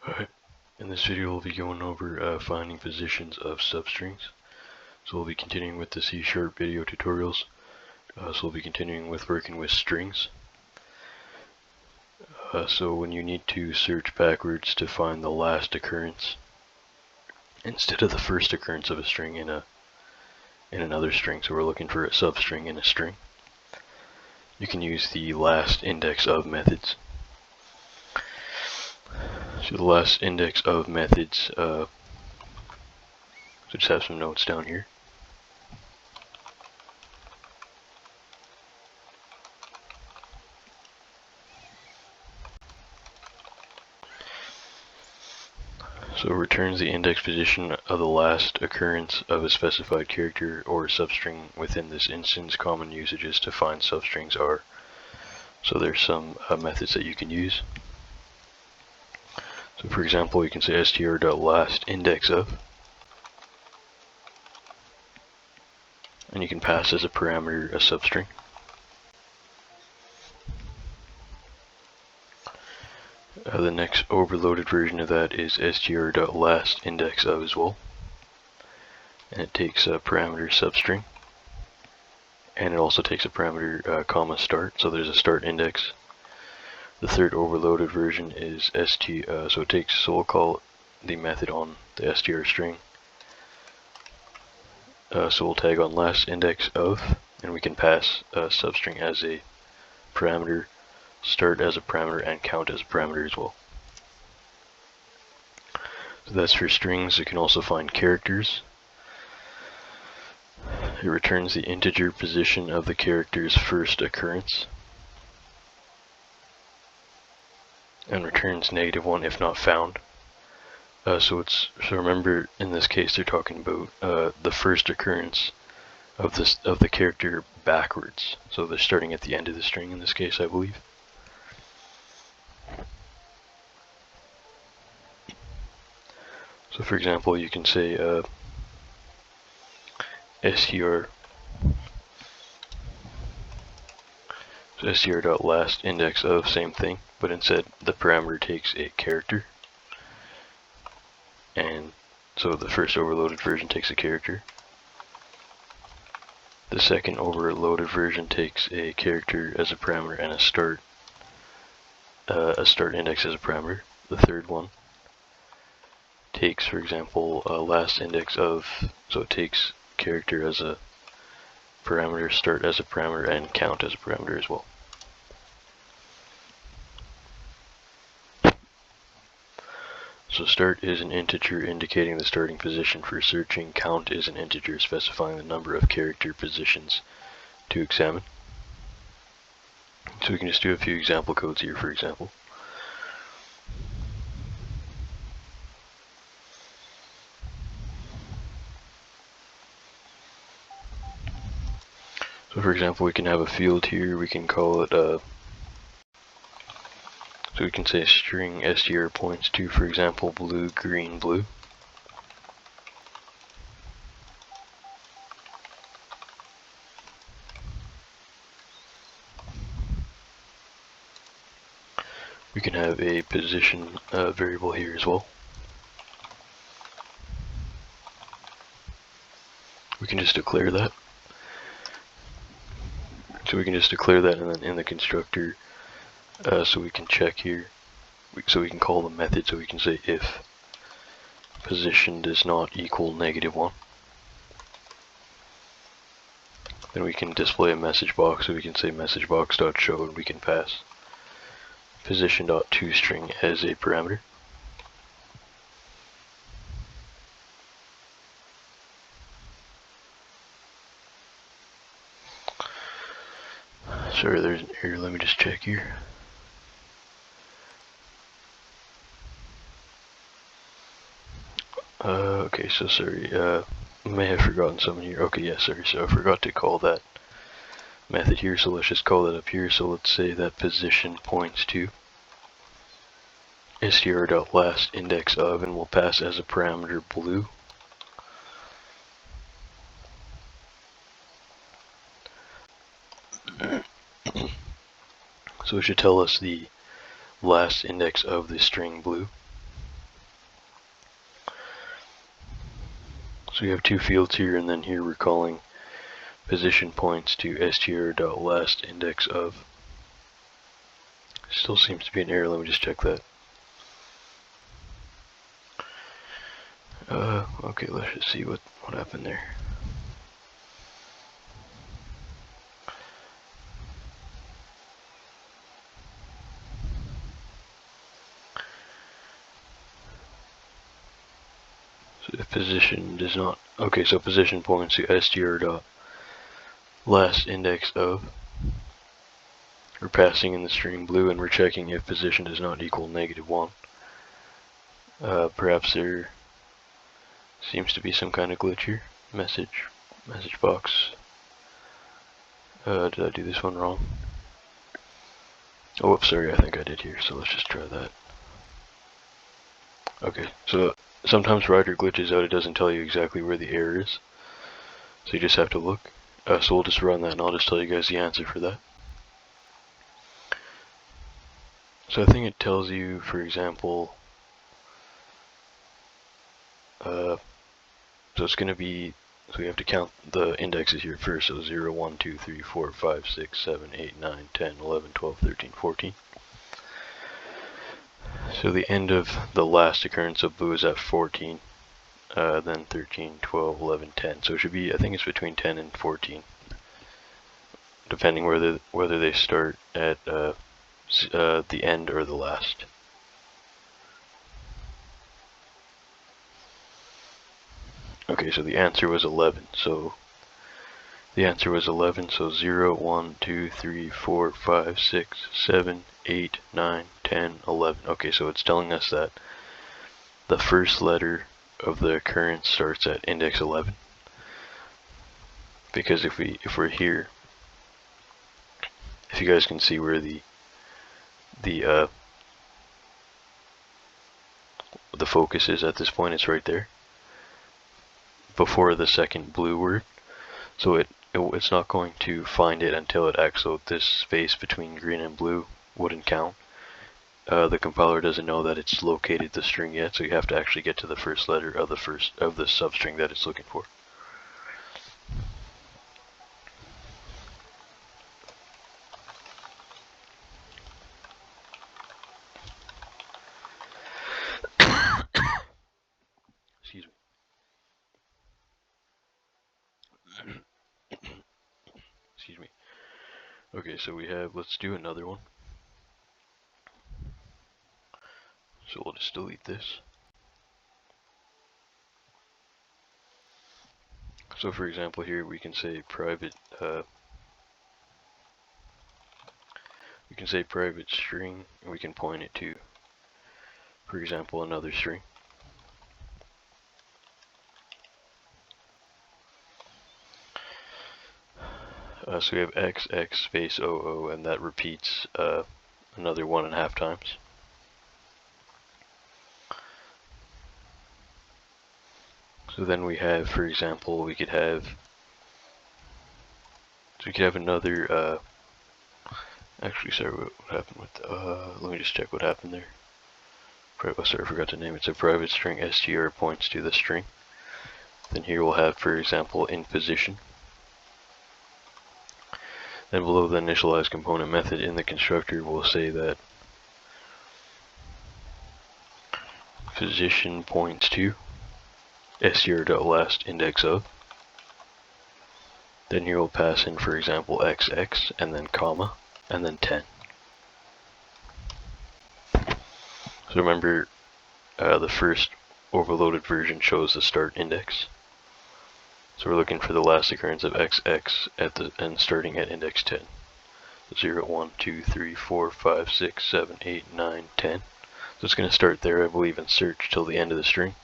Alright, in this video we'll be going over finding positions of substrings. So we'll be continuing with the C# video tutorials. So we'll be continuing with working with strings. So when you need to search backwards to find the last occurrence instead of the first occurrence of a string in another string, so we're looking for a substring in a string, you can use the last index of methods. So the last index of methods, so just have some notes down here. So it returns the index position of the last occurrence of a specified character or substring within this instance. Common usages to find substrings are, so there's some methods that you can use. So for example, you can say str.lastIndexOf, and you can pass as a parameter a substring. The next overloaded version of that is str.lastIndexOf as well, and it takes a parameter substring, and it also takes a parameter comma start, so there's a start index. The third overloaded version is so we'll call the method on the str string. So we'll tag on last index of, and we can pass substring as a parameter, start as a parameter, and count as a parameter as well. So that's for strings. You can also find characters. It returns the integer position of the character's first occurrence, and returns -1 if not found. So remember, in this case they're talking about the first occurrence of the character backwards. So they're starting at the end of the string in this case, I believe. So for example, you can say str.lastIndexOf, same thing, but instead the parameter takes a character, and so the first overloaded version takes a character. The second overloaded version takes a character as a parameter and a start index as a parameter. The third one takes, for example, last index of, so it takes character as a parameter, start as a parameter, and count as a parameter as well. So start is an integer indicating the starting position for searching. Count is an integer specifying the number of character positions to examine. So we can just do a few example codes here, for example. So for example, we can have a field here, we can call it so we can say string str points to, for example, blue, green, blue. We can have a position variable here as well. We can just declare that. So we can just declare that, and then in the constructor, so we can check here, so we can call the method, so we can say if position does not equal -1. Then we can display a message box, so we can say messagebox.show, and we can pass position.toString as a parameter. Sorry, there's an error, let me just check here. Okay, so sorry, may have forgotten something here. Okay, yeah, sorry, so I forgot to call that method here, so let's just call that up here. So let's say that position points to str.lastIndexOf, and we'll pass as a parameter blue. So it should tell us the last index of the string blue. So we have two fields here, and then here we're calling position points to str.lastIndexOf. Still seems to be an error. Let me just check that. Okay, let's just see what happened there. So if position does not, okay, so position points to str.lastIndexOf. We're passing in the string blue, and we're checking if position does not equal -1. Perhaps there seems to be some kind of glitch here. Message box. Did I do this one wrong? Oh, whoops, sorry, I think I did here, so let's just try that. Okay, so sometimes Rider glitches out, it doesn't tell you exactly where the error is. So you just have to look. So we'll just run that, and I'll just tell you guys the answer for that. So I think it tells you, for example, so it's going to be, so we have to count the indexes here first. So 0, 1, 2, 3, 4, 5, 6, 7, 8, 9, 10, 11, 12, 13, 14. So the end of the last occurrence of blue is at 14, then 13, 12, 11, 10. So it should be, I think it's between 10 and 14, depending whether they start at the end or the last. Okay, so the answer was 11. So the answer was 11. So 0, 1, 2, 3, 4, 5, 6, 7, 8, 9, 10, 11. Okay, so it's telling us that the first letter of the occurrence starts at index 11. Because if we're here, if you guys can see where the focus is at this point, it's right there before the second blue word. So it's not going to find it until it acts. So this space between green and blue wouldn't count. The compiler doesn't know that it's located the string yet, so you have to actually get to the first letter of the substring that it's looking for. Excuse me. Excuse me. Okay, so we have, let's do another one. So we'll just delete this. So for example here we can say private string, and we can point it to, for example, another string. So we have x space 00, and that repeats another 1.5 times. So then we have, for example, we could have another, actually, sorry, what happened with, let me just check what happened there. Sorry, I forgot to name it. It's a private string str points to the string. Then here we'll have, for example, in position. Then below the initialize component method in the constructor, we'll say that position points to str.lastIndexOf. Then here we'll pass in, for example, xx, and then comma, and then 10. So remember, the first overloaded version shows the start index. So we're looking for the last occurrence of xx and starting at index 10. 0, 1, 2, 3, 4, 5, 6, 7, 8, 9, 10. So it's going to start there, I believe, and search till the end of the string.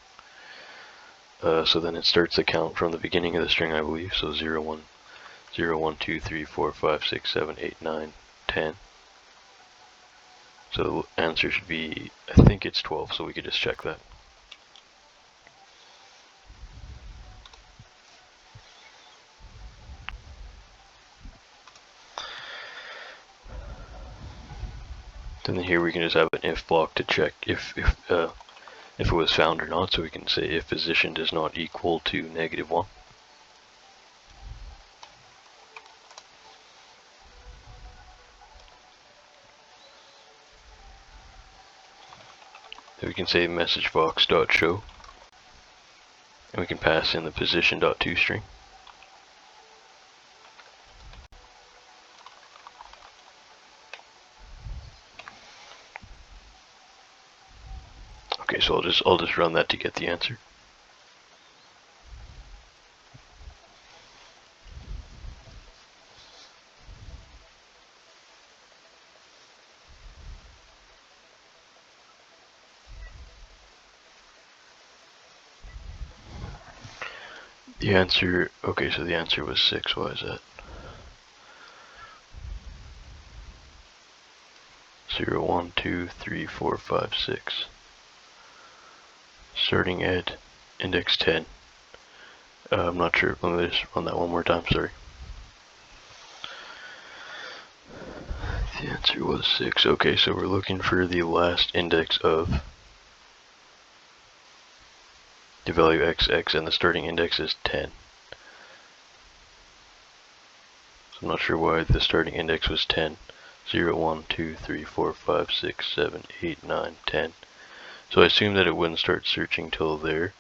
So then it starts the count from the beginning of the string, I believe. So 0, 1, 2, 3, 4, 5, 6, 7, 8, 9, 10. So the answer should be, I think it's 12, so we could just check that. Then here we can just have an if block to check if if it was found or not. So we can say if position does not equal to -1. Then we can say message box.show, and we can pass in the position.toString. Okay, so I'll just run that to get the answer. The answer, okay, so the answer was 6. Why is that? 0, 1, 2, 3, 4, 5, 6. Starting at index 10. I'm not sure. Let me just run that one more time, sorry. The answer was 6. Okay, so we're looking for the last index of the value xx, and the starting index is 10. So I'm not sure why the starting index was 10. 0, 1, 2, 3, 4, 5, 6, 7, 8, 9, 10. So I assume that it wouldn't start searching till there,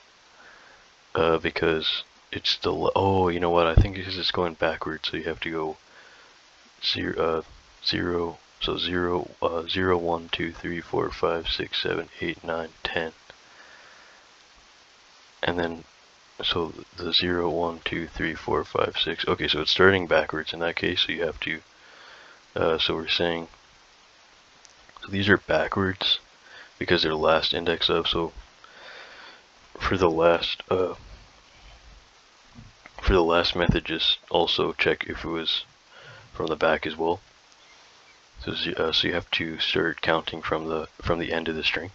because it's still, oh, you know what, I think because it's going backwards, so you have to go 0, 0, so 0, 0, 1, 2, 3, 4, 5, 6, 7, 8, 9, 10. And then, so the 0, 1, 2, 3, 4, 5, 6, okay, so it's starting backwards in that case, so you have to, so we're saying, so these are backwards, because they're last index of, so for the last method, just also check if it was from the back as well. So you have to start counting from the end of the string.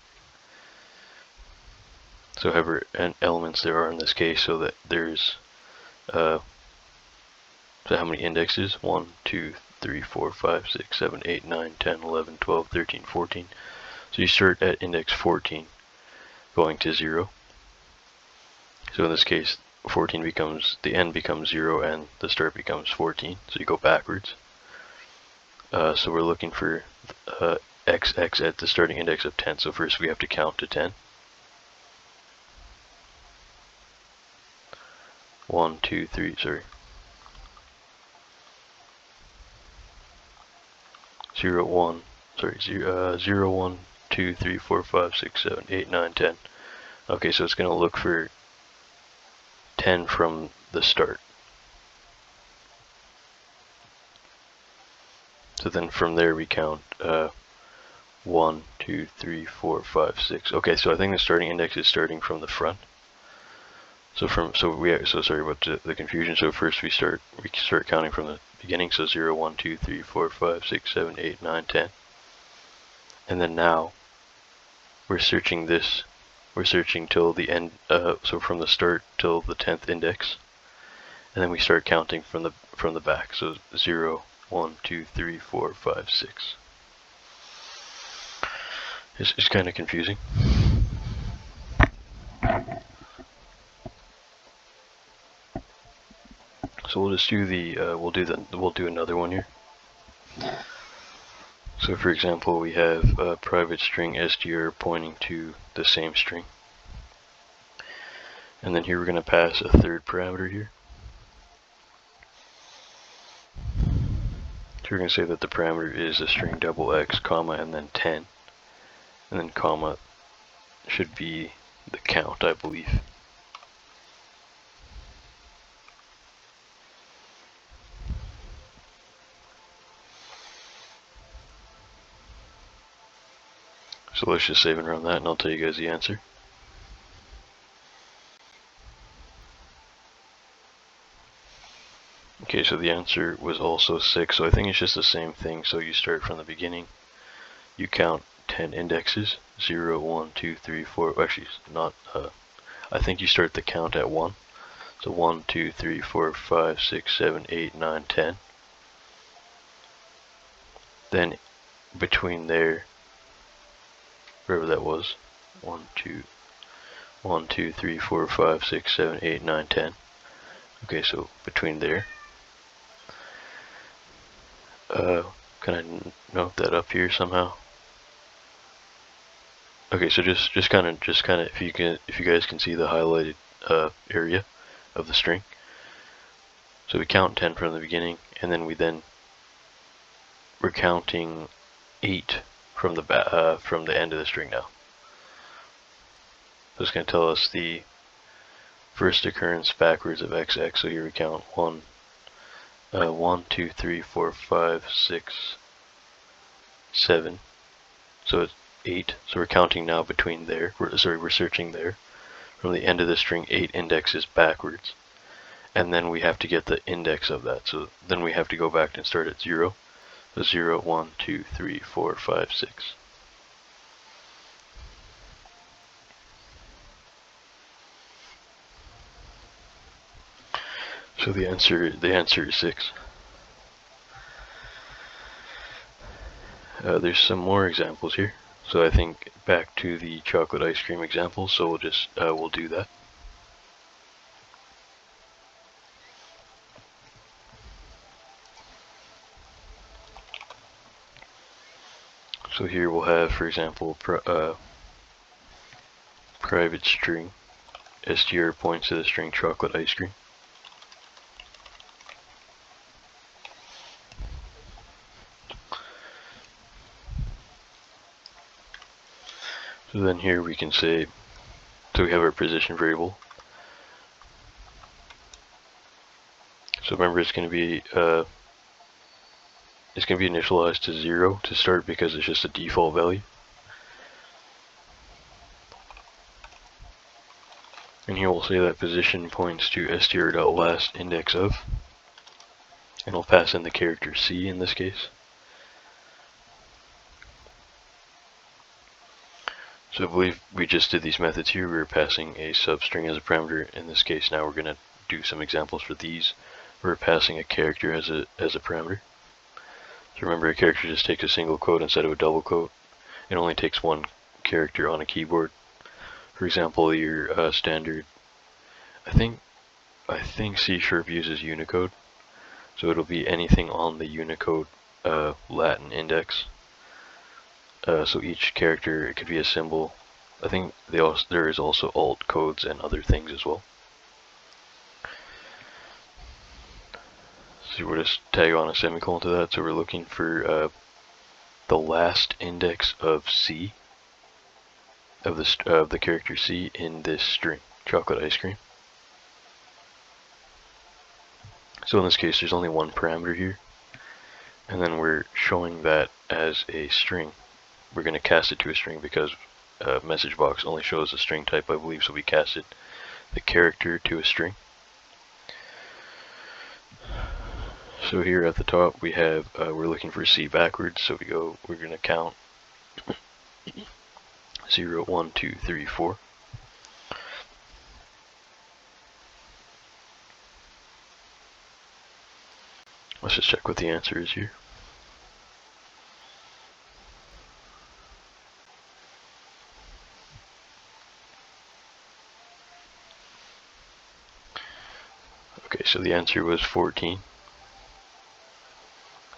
So however elements there are in this case, so that there's so how many indexes? 1, 2, 3, 4, 5, 6, 7, 8, 9, 10, 11, 12, 13, 14. So you start at index 14, going to 0. So in this case, 14 becomes, the end becomes 0 and the start becomes 14. So you go backwards. So we're looking for xx at the starting index of 10. So first we have to count to 10. 1, 2, 3, sorry. 0, 1, sorry, 0, 1, 2, 3, 4, 5, 6, 7, 8, 9, 10. Okay, so it's going to look for 10 from the start. So then from there we count 1, 2, 3, 4, 5, 6. Okay, so I think the starting index is starting from the front. So sorry about the confusion. So first we start counting from the beginning. So 0, 1, 2, 3, 4, 5, 6, 7, 8, 9, 10. And then now we're searching till the end, so from the start till the 10th index. And then we start counting from the back. So 0, 1, 2, 3, 4, 5, 6. It's kind of confusing. So we'll just do we'll do another one here. So for example, we have a private string str pointing to the same string. And then here we're going to pass a third parameter here. So we're going to say that the parameter is a string x, comma, and then 10. And then comma should be the count, I believe. So let's just save and run that, and I'll tell you guys the answer. Okay, so the answer was also 6, so I think it's just the same thing. So you start from the beginning, you count 10 indexes, 0, 1, 2, 3, 4, actually not, I think you start the count at 1. So 1, 2, 3, 4, 5, 6, 7, 8, 9, 10. Then between there, wherever that was, 1, 2, 1, 2, 3, 4, 5, 6, 7, 8, 9, 10. Okay, so between there. Can I note that up here somehow? Okay, so just kind of, if you guys can see the highlighted area of the string. So we count 10 from the beginning, and then we're counting 8 from the end of the string now. So it's going to tell us the first occurrence backwards of XX. So here we count 1, 2, 3, 4, 5, 6, 7. So it's 8. So we're counting now between there. We're searching there. From the end of the string, 8 indexes backwards. And then we have to get the index of that. So then we have to go back and start at 0. So 0, 1, 2, 3, 4, 5, 6. So the answer is 6. There's some more examples here. So I think back to the chocolate ice cream example. So we'll do that. So here we'll have, for example, private string. str points to the string chocolate ice cream. So then here we can say, so we have our position variable. So remember, it's going to be initialized to 0 to start because it's just a default value. And here we'll say that position points to str.last index of, and we'll pass in the character C in this case. So I believe we just did these methods here. We were passing a substring as a parameter. In this case, now we're going to do some examples for these. We're passing a character as a parameter. So remember, a character just takes a single quote instead of a double quote. It only takes one character on a keyboard. For example, your standard, I think C# uses Unicode, so it'll be anything on the Unicode Latin index. So each character, it could be a symbol. I think there is also alt codes and other things as well. So we'll just tag on a semicolon to that. So we're looking for the last index of C, of the character C in this string, chocolate ice cream. So in this case, there's only one parameter here, and then we're showing that as a string. We're going to cast it to a string because message box only shows a string type, I believe, so we casted the character to a string. So here at the top we have, we're looking for C backwards, so we're going to count 0, 1, 2, 3, 4. Let's just check what the answer is here. Okay, so the answer was 14.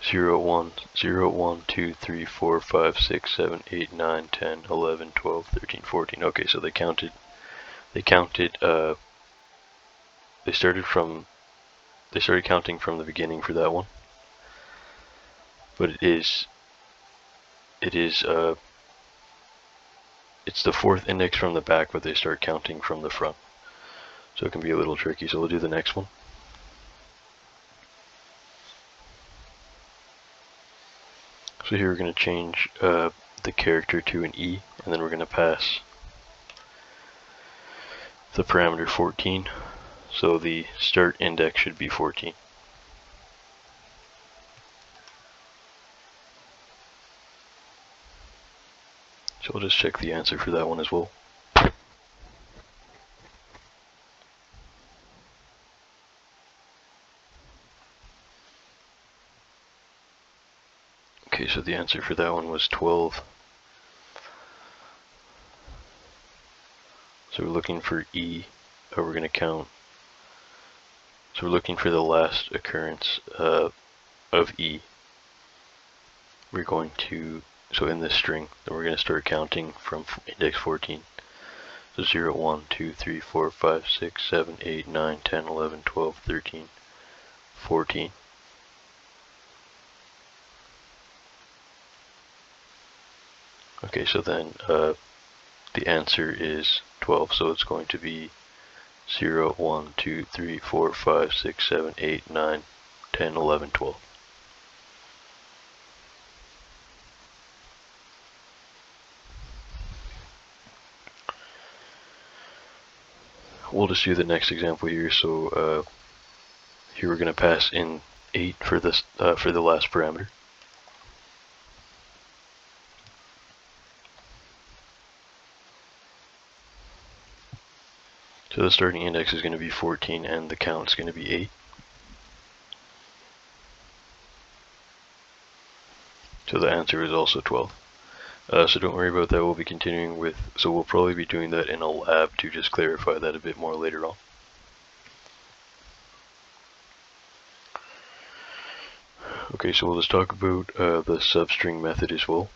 0, 1, 0, 1, 2, 3, 4, 5, 6, 7, 8, 9, 10, 11, 12, 13, 14. Okay, so they started counting from the beginning for that one. But it's the fourth index from the back, but they start counting from the front. So it can be a little tricky, so we'll do the next one. So here we're going to change the character to an E, and then we're going to pass the parameter 14. So the start index should be 14. So we'll just check the answer for that one as well. Okay, so the answer for that one was 12. So we're looking for E, we're going to count. So we're looking for the last occurrence of E. We're going to, so in this string, then we're going to start counting from index 14. So 0, 1, 2, 3, 4, 5, 6, 7, 8, 9, 10, 11, 12, 13, 14. Okay, so then the answer is 12, so it's going to be 0, 1, 2, 3, 4, 5, 6, 7, 8, 9, 10, 11, 12. We'll just do the next example here. So here we're going to pass in 8 for this for the last parameter. So the starting index is going to be 14 and the count is going to be 8. So the answer is also 12. So don't worry about that, we'll be continuing with, so we'll probably be doing that in a lab to just clarify that a bit more later on. Okay, so we'll just talk about the substring method as well.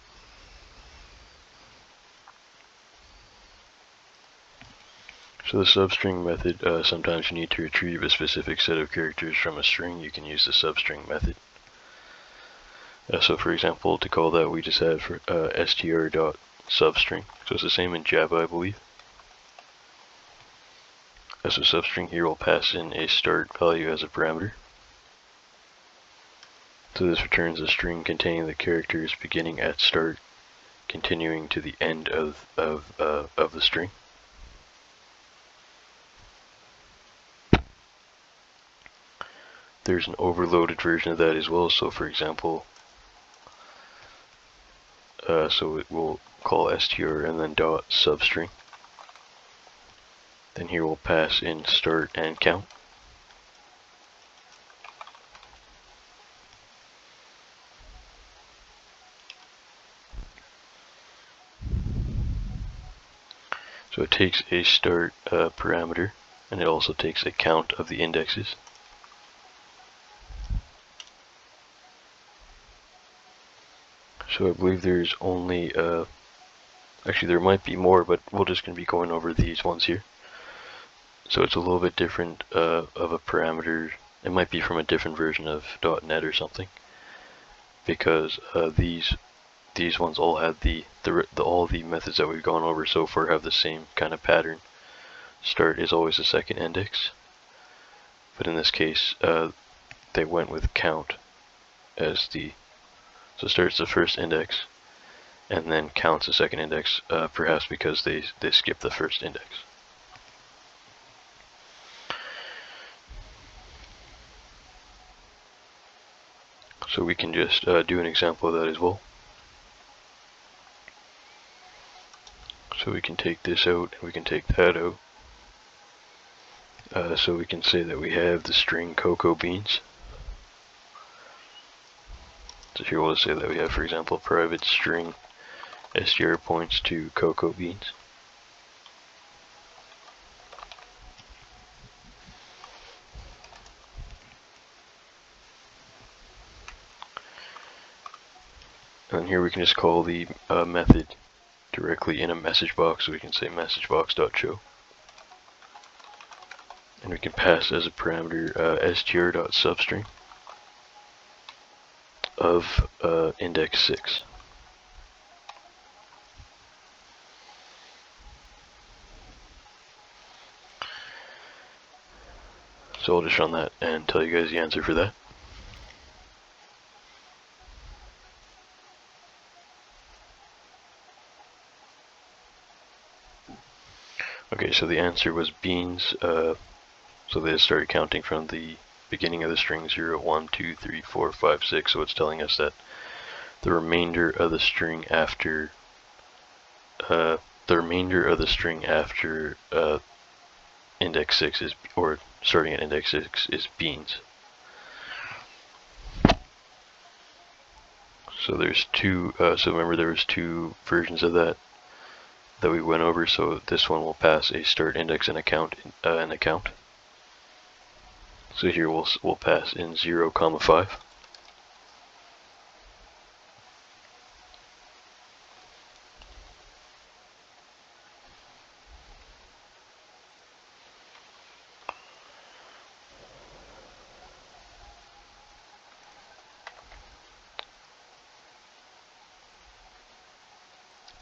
So the substring method, sometimes you need to retrieve a specific set of characters from a string. You can use the substring method. So for example, to call that, we just have for str.substring. So it's the same in Java, I believe. So substring here will pass in a start value as a parameter. So this returns a string containing the characters beginning at start, continuing to the end of the string. There's an overloaded version of that as well. So for example, so it will call str and then dot substring. Then here we'll pass in start and count. So it takes a start parameter, and it also takes a count of the indexes. So I believe there's only, actually there might be more, but we're just going to be going over these ones here. So it's a little bit different of a parameter. It might be from a different version of .NET or something, because these ones all have all the methods that we've gone over so far have the same kind of pattern. Start is always the second index, but in this case they went with count as the, so start's the first index and then counts the second index, perhaps because they skipped the first index. So we can just do an example of that as well. So we can take this out and we can take that out. So we can say that we have the string cocoa beans. So here we'll say that we have, for example, private string str points to cocoa beans. And here we can just call the method directly in a message box, so we can say messagebox.show. And we can pass as a parameter str.substring of index 6. So I'll just run that and tell you guys the answer for that. Okay, so the answer was beans. So they started counting from the beginning of the string 0, 1, 2, 3, 4, 5, 6. So it's telling us that the remainder of the string after index 6 is, or starting at index 6 is beans. So there's two. So remember there was two versions of that. that we went over. So this one will pass a start index and account an account. So here we'll pass in 0, 5.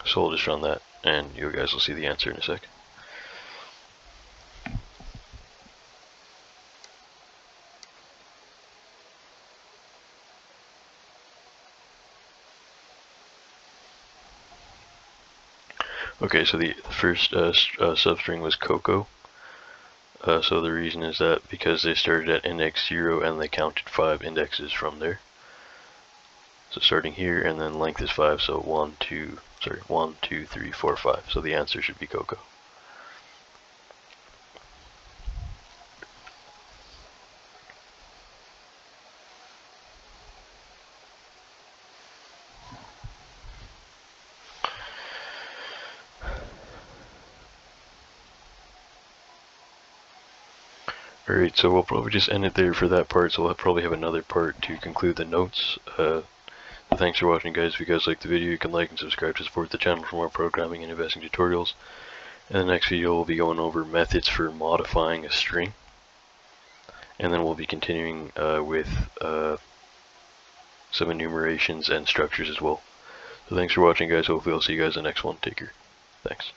So we'll just run that, and you guys will see the answer in a sec. Okay, so the first substring was cocoa. So the reason is that because they started at index 0 and they counted 5 indexes from there. So starting here, and then length is 5, so 1, 2, 3, 4, 5. So the answer should be cocoa. Alright, so we'll probably just end it there for that part, so we'll probably have another part to conclude the notes. So thanks for watching, guys. If you guys liked the video, you can like and subscribe to support the channel for more programming and investing tutorials. In the next video, we'll be going over methods for modifying a string. And then we'll be continuing with some enumerations and structures as well. So thanks for watching, guys. Hopefully I'll see you guys in the next one. Take care. Thanks.